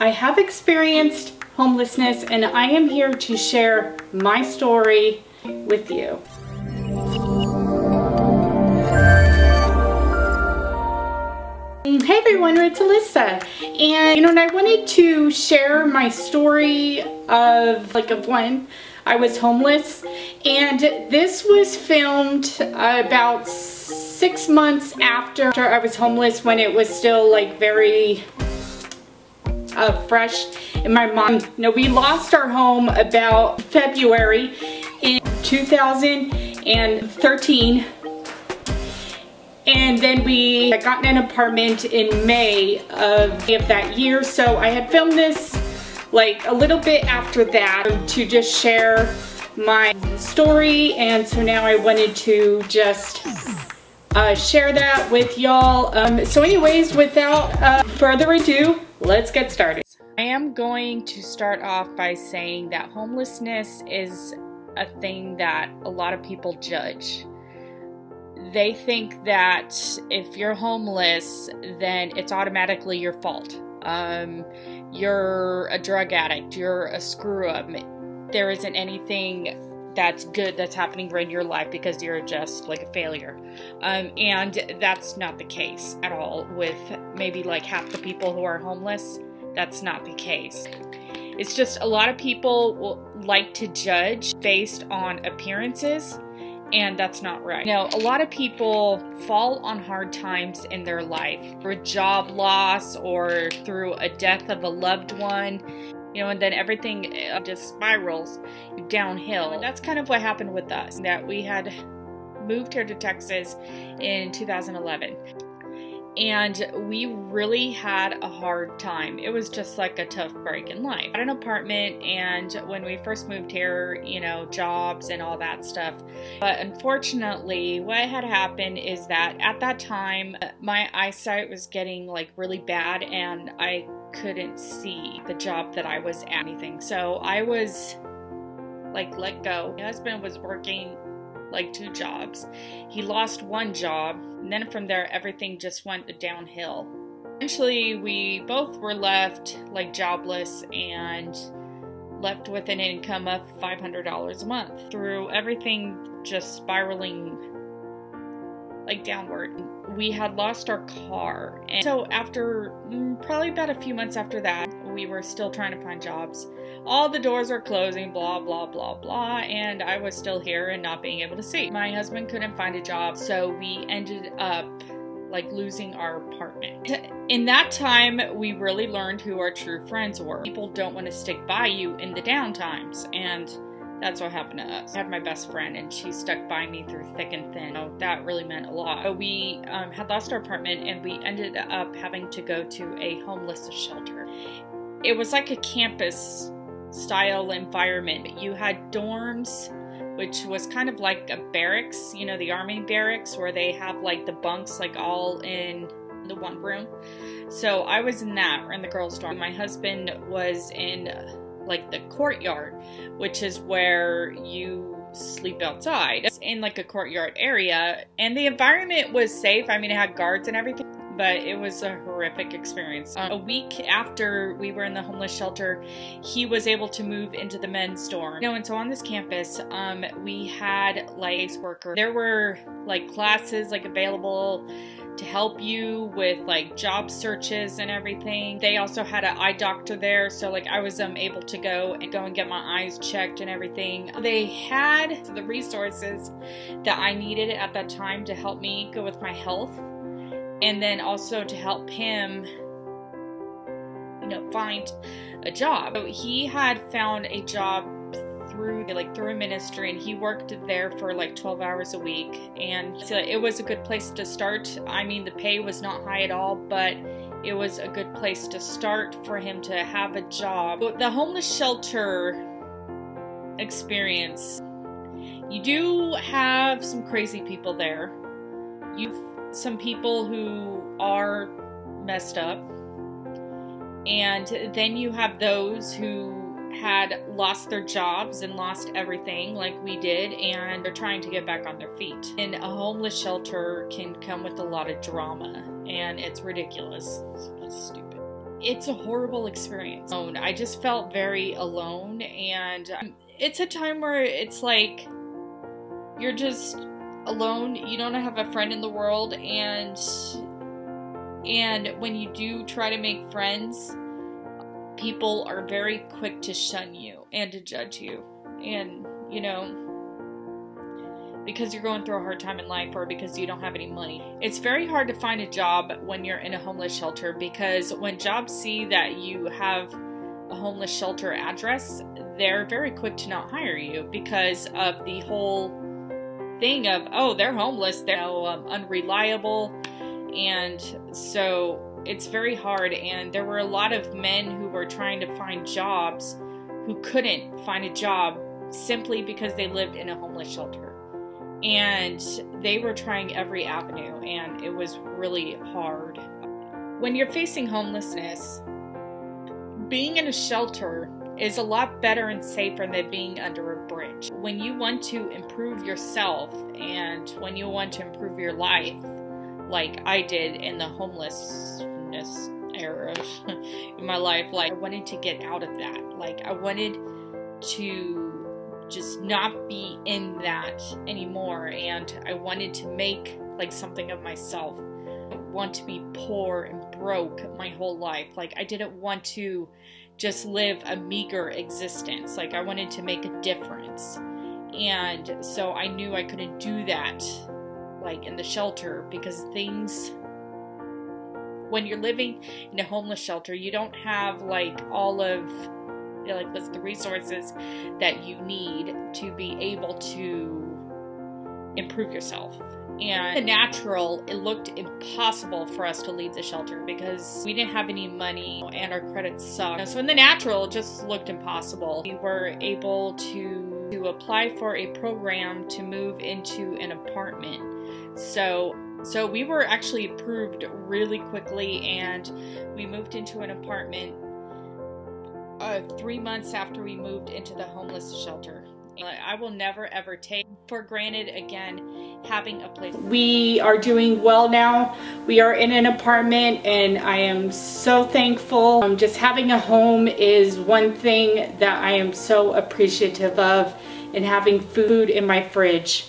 I have experienced homelessness and I am here to share my story with you. Hey everyone, it's Elissa, and I wanted to share my story of when I was homeless, and this was filmed about 6 months after I was homeless, when it was still very fresh in my mind. We lost our home about February in 2013. And then we had gotten an apartment in May of that year. So I had filmed this a little bit after that to just share my story. And so now I wanted to just share that with y'all. So anyways, without further ado, let's get started. I am going to start off by saying that homelessness is a thing that a lot of people judge. They think that if you're homeless, then it's automatically your fault. You're a drug addict, you're a screw up. There isn't anything that's good that's happening in your life because you're just a failure. And that's not the case at all with maybe half the people who are homeless. That's not the case. It's just a lot of people will like to judge based on appearances. And that's not right. A lot of people fall on hard times in their life through job loss or through a death of a loved one, and then everything just spirals downhill. And that's kind of what happened with us, that we had moved here to Texas in 2011. And we really had a hard time. It was just a tough break in life. I had an apartment, and when we first moved here, jobs and all that stuff. But unfortunately, what had happened is that at that time, my eyesight was getting really bad, and I couldn't see the job that I was at anything. So I was let go. My husband was working 2 jobs. He lost 1 job, and then from there everything just went downhill. Eventually we both were left jobless and left with an income of $500 a month, through everything just spiraling downward. We had lost our car, and so after probably about a few months after that, we were still trying to find jobs. All the doors are closing, blah, blah, blah, blah, and I was still here and not being able to see. My husband couldn't find a job, so we ended up losing our apartment. In that time, we really learned who our true friends were. People don't want to stick by you in the down times, and that's what happened to us. I had my best friend, and she stuck by me through thick and thin. That really meant a lot. We had lost our apartment, and we ended up having to go to a homeless shelter. It was like a campus style environment. You had dorms, which was kind of like a barracks, the army barracks, where they have the bunks all in the one room. So I was in that, or in the girls' dorm. My husband was in the courtyard, which is where you sleep outside. It's in a courtyard area, and the environment was safe. I mean, it had guards and everything, but it was a horrific experience. A week after we were in the homeless shelter, he was able to move into the men's dorm. And so on this campus, we had a worker. There were classes available to help you with job searches and everything. They also had an eye doctor there, so I was able to go and get my eyes checked and everything. They had the resources that I needed at that time to help me go with my health, and then also to help him find a job. So he had found a job through a ministry, and he worked there for 12 hours a week, and so it was a good place to start. I mean, the pay was not high at all, but it was a good place to start for him to have a job. The homeless shelter experience, you do have some crazy people there. Some people who are messed up, and then you have those who had lost their jobs and lost everything like we did, and they're trying to get back on their feet. And a homeless shelter can come with a lot of drama, and it's ridiculous. It's stupid. it's a horrible experience. I just felt very alone, and it's a time where it's like you're just alone. You don't have a friend in the world, and when you do try to make friends, people are very quick to shun you and to judge you, and you know, because you're going through a hard time in life or because you don't have any money. It's very hard to find a job when you're in a homeless shelter, because when jobs see that you have a homeless shelter address, they're very quick to not hire you because of the whole thing of, oh, they're homeless, they're unreliable, and so it's very hard. And there were a lot of men who were trying to find jobs who couldn't find a job simply because they lived in a homeless shelter. And they were trying every avenue, and it was really hard. When you're facing homelessness, being in a shelter is a lot better and safer than being under a bridge. When you want to improve yourself and when you want to improve your life, like I did in the homelessness era in my life, like I wanted to get out of that. Like I wanted to just not be in that anymore, and I wanted to make like something of myself. I didn't want to be poor and broke my whole life. Like I didn't want to just live a meager existence. Like I wanted to make a difference, and so I knew I couldn't do that like in the shelter, because things, when you're living in a homeless shelter, you don't have like all of like what's the resources that you need to be able to improve yourself. And the natural, it looked impossible for us to leave the shelter because we didn't have any money and our credit sucked. So in the natural, it just looked impossible. We were able to apply for a program to move into an apartment. So we were actually approved really quickly, and we moved into an apartment 3 months after we moved into the homeless shelter. I will never ever take for granted again having a place. We are doing well now. We are in an apartment, and I am so thankful. Just having a home is one thing that I am so appreciative of, and having food in my fridge.